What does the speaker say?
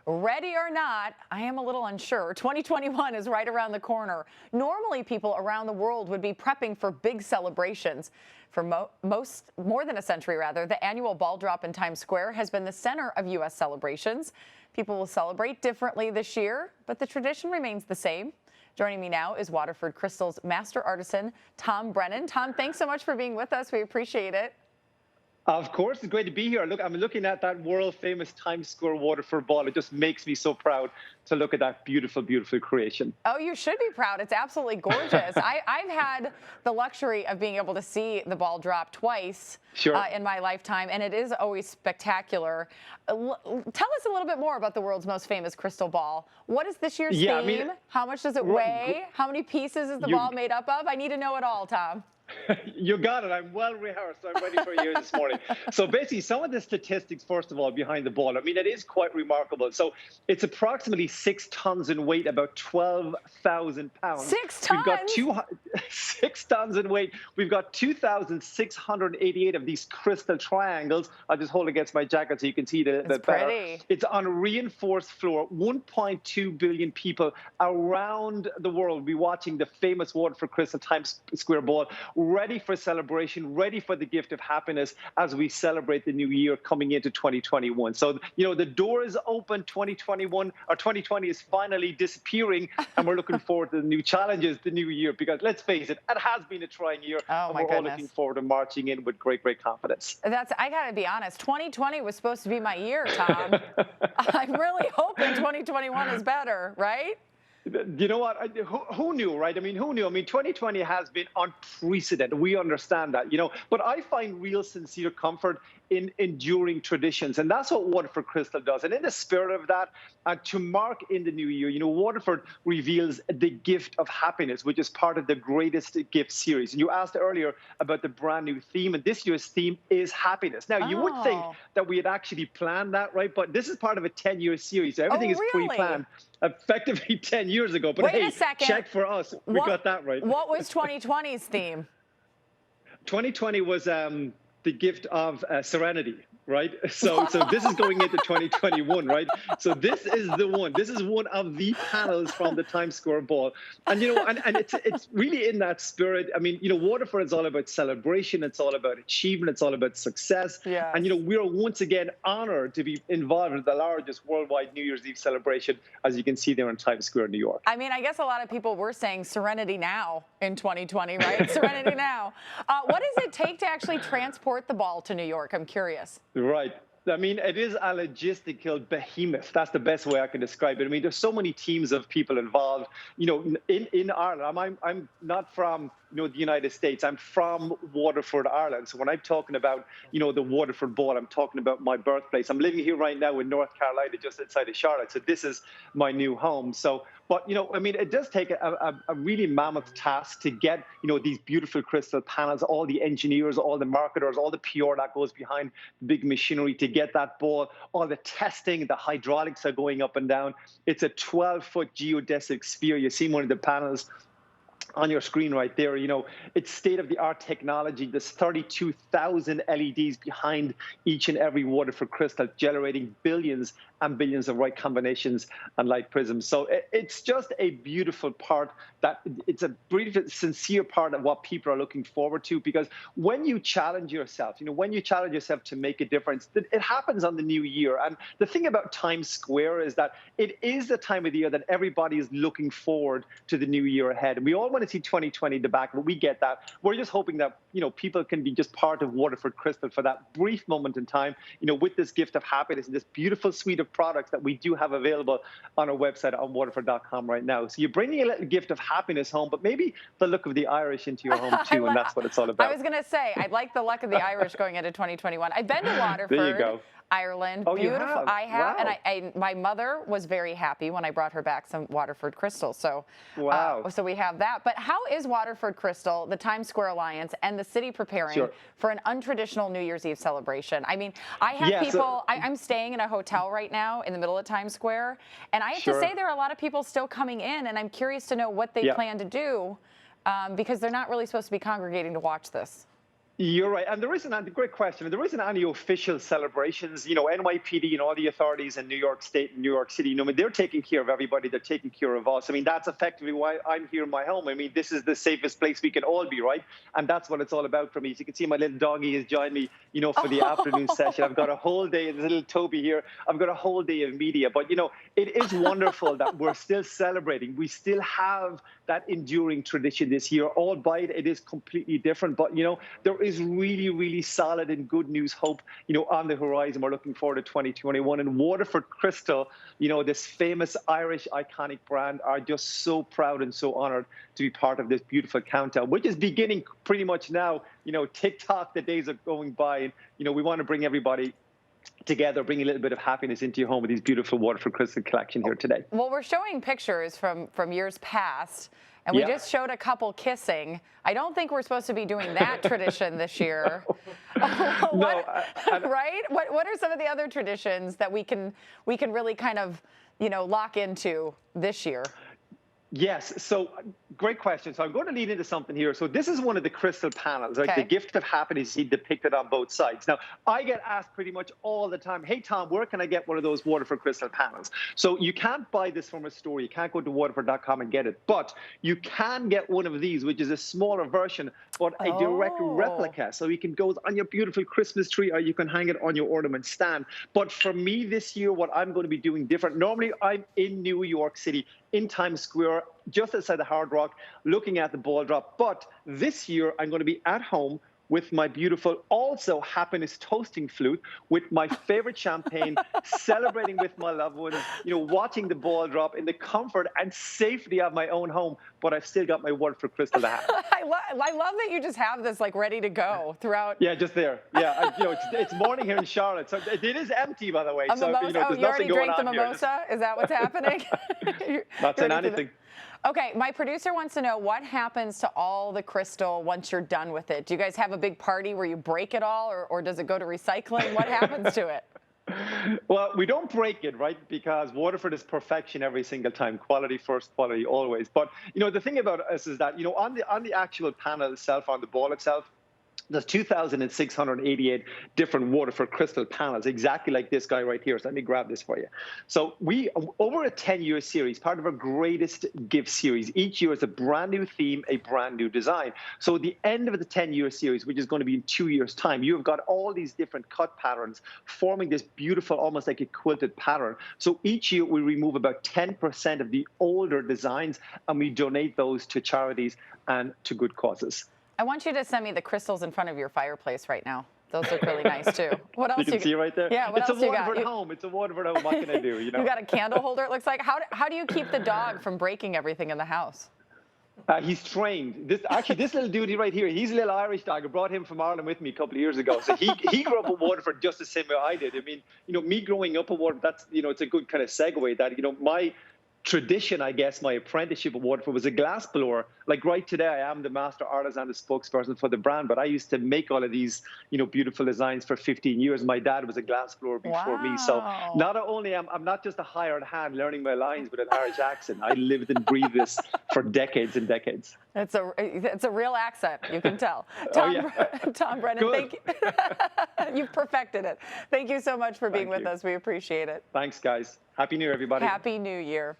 Ready or not, I am a little unsure. 2021 is right around the corner. Normally, people around the world would be prepping for big celebrations. For more than a century, rather, the annual ball drop in Times Square has been the center of U.S. celebrations. People will celebrate differently this year, but the tradition remains the same. Joining me now is Waterford Crystal's master artisan, Tom Brennan. Tom, thanks so much for being with us. We appreciate it. Of course, it's great to be here. Look, I'm looking at that world-famous Times Square Waterford ball. It just makes me so proud to look at that beautiful, beautiful creation. Oh, you should be proud. It's absolutely gorgeous. I've had the luxury of being able to see the ball drop twice in my lifetime, and it is always spectacular. Tell us a little bit more about the world's most famous crystal ball. What is this year's theme? How much does it weigh? How many pieces is the ball made up of? I need to know it all, Tom. You got it. I'm well rehearsed. I'm ready for you this morning. So basically, some of the statistics, first of all, behind the ball, I mean, it is quite remarkable. So it's approximately 6 tons in weight, about 12,000 pounds. 6 tons? We've got 6 tons in weight. We've got 2,688 of these crystal triangles. I'll just hold against my jacket so you can see the better. It's on a reinforced floor. 1.2 billion people around the world will be watching the famous Waterford Crystal Times Square ball, ready for celebration, ready for the gift of happiness as we celebrate the new year coming into 2021. So, you know, the door is open. 2021 or 2020 is finally disappearing, and we're looking forward to the new challenges, the new year, because let's face it, it has been a trying year. And we're all looking forward to marching in with great, great confidence. I got to be honest, 2020 was supposed to be my year, Tom. I'm really hoping 2021 is better, right? You know what? Who knew, right? I mean, who knew? I mean, 2020 has been unprecedented. We understand that, you know, but I find real sincere comfort in enduring traditions. And that's what Waterford Crystal does. And in the spirit of that, to mark in the new year, you know, Waterford reveals the gift of happiness, which is part of the greatest gift series. And you asked earlier about the brand new theme, and this year's theme is happiness. Now, you would think that we had actually planned that, right? But this is part of a 10-year series. So everything is pre-planned. Effectively 10 years ago. But Wait a second. Check for us. We got that right. What was 2020's theme? 2020 was the gift of serenity, right? So this is going into 2021, right? So this is the one. This is one of the panels from the Times Square ball. And, you know, and it's really in that spirit. I mean, you know, Waterford is all about celebration. It's all about achievement. It's all about success. Yeah. And, you know, we're once again honored to be involved in the largest worldwide New Year's Eve celebration, as you can see there in Times Square, New York. I mean, I guess a lot of people were saying serenity now in 2020, right? Serenity now. What does it take to actually transport the ball to New York? I'm curious. Right. I mean, it is a logistical behemoth. That's the best way I can describe it. I mean, there's so many teams of people involved. You know, in Ireland, I'm not from, you know, the United States. I'm from Waterford, Ireland. So when I'm talking about, you know, the Waterford ball, I'm talking about my birthplace. I'm living here right now in North Carolina, just outside of Charlotte. So this is my new home. So, but, you know, I mean, it does take a really mammoth task to get, you know, these beautiful crystal panels, all the engineers, all the marketers, all the PR that goes behind the big machinery to get that ball, all the testing, the hydraulics are going up and down. It's a 12-foot geodesic sphere. You see one of the panels on your screen right there. You know, it's state-of-the-art technology. There's 32,000 LEDs behind each and every Waterford crystal, generating billions and billions of light combinations and light prisms. So it's just a beautiful part. That it's a beautiful, sincere part of what people are looking forward to, because when you challenge yourself, you know, when you challenge yourself to make a difference, it happens on the new year. And the thing about Times Square is that it is the time of the year that everybody is looking forward to the new year ahead. And we all want to see 2020 the back, but we get that. We're just hoping that, you know, people can be just part of Waterford Crystal for that brief moment in time, you know, with this gift of happiness and this beautiful suite of products that we do have available on our website on waterford.com right now. So you're bringing a little gift of happiness home, but maybe the look of the Irish into your home too, and that's what it's all about. I was going to say, I'd like the luck of the Irish going into 2021. I've been to Waterford. There you go. Ireland. Oh, beautiful. You have? I have, wow. and my mother was very happy when I brought her back some Waterford Crystal. So, wow. So we have that. But how is Waterford Crystal, the Times Square Alliance, and the city preparing for an untraditional New Year's Eve celebration? I mean, I have people. I'm staying in a hotel right now in the middle of Times Square, and I have to say there are a lot of people still coming in, and I'm curious to know what they plan to do, because they're not really supposed to be congregating to watch this. You're right, and there isn't a great question. There isn't any official celebrations. NYPD and all the authorities in New York State and New York City. They're taking care of everybody. They're taking care of us. I mean, that's effectively why I'm here in my home. I mean, this is the safest place we can all be, right? And that's what it's all about for me. So you can see my little doggy has joined me, for the afternoon session. I've got a whole day. There's little Toby here. I've got a whole day of media. But it is wonderful that we're still celebrating. We still have that enduring tradition this year, albeit it is completely different. But there is really, really solid and good news, hope, on the horizon. We're looking forward to 2021. And Waterford Crystal, this famous Irish iconic brand, are just so proud and so honored to be part of this beautiful countdown, which is beginning pretty much now. TikTok, the days are going by, and we want to bring everybody together, bring a little bit of happiness into your home with these beautiful Waterford Crystal collection here today. Well, we're showing pictures from years past, and we just showed a couple kissing. I don't think we're supposed to be doing that tradition this year. Right? What are some of the other traditions that we can really kind of lock into this year? Yes, so great question. So I'm going to lead into something here. So this is one of the crystal panels, right? Okay. The gift of happiness is depicted on both sides. Now, I get asked pretty much all the time, hey, Tom, where can I get one of those Waterford Crystal panels? So you can't buy this from a store. You can't go to waterford.com and get it. But you can get one of these, which is a smaller version, but a direct replica. So you can go on your beautiful Christmas tree, or you can hang it on your ornament stand. But for me this year, what I'm going to be doing different, normally I'm in New York City, in Times Square, just outside the Hard Rock, looking at the ball drop. But this year, I'm going to be at home with my beautiful, also happiness toasting flute, with my favorite champagne, celebrating with my loved ones, watching the ball drop in the comfort and safety of my own home. But I've still got my Waterford Crystal to have. I love that you just have this like ready to go throughout. Yeah, just there. Yeah, it's morning here in Charlotte, so it is empty, by the way. A so mimosa? there's You already nothing going drank the on here. mimosa? Is that what's happening? Not saying anything. Okay, my producer wants to know what happens to all the crystal once you're done with it. Do you guys have a big party where you break it all, or does it go to recycling? What happens to it? Well, we don't break it, right? Because Waterford is perfection every single time. Quality first, quality always. But, the thing about us is that, on the actual panel itself, on the ball itself, there's 2,688 different Waterford Crystal panels, exactly like this guy right here. So let me grab this for you. So we, over a 10-year series, part of our greatest gift series, each year is a brand new theme, a brand new design. So at the end of the 10-year series, which is going to be in 2 years' time, you have got all these different cut patterns forming this beautiful, almost like a quilted pattern. So each year we remove about 10% of the older designs, and we donate those to charities and to good causes. I want you to send me the crystals in front of your fireplace right now. Those look really nice too. What else you can see right there? Yeah, what it's else a you got? Waterford home. It's a Waterford home. What can I do? You got a candle holder, it looks like. How do you keep the dog from breaking everything in the house? He's trained. This little dude right here, he's a little Irish dog. I brought him from Ireland with me a couple of years ago. So he grew up in Waterford just the same way I did. I mean, me growing up in Waterford, that's, it's a good kind of segue that, my tradition, I guess, my apprenticeship at Waterford was a glass blower. Like right today, I am the master artisan, the spokesperson for the brand, but I used to make all of these, beautiful designs for 15 years. My dad was a glass blower before me. So not only I'm not just a hired hand learning my lines with an Irish accent. I lived and breathed this for decades and decades. It's a real accent, you can tell. Tom Brennan, Good. thank you. You've perfected it. Thank you so much for being with us. We appreciate it. Thanks, guys. Happy New Year, everybody. Happy New Year.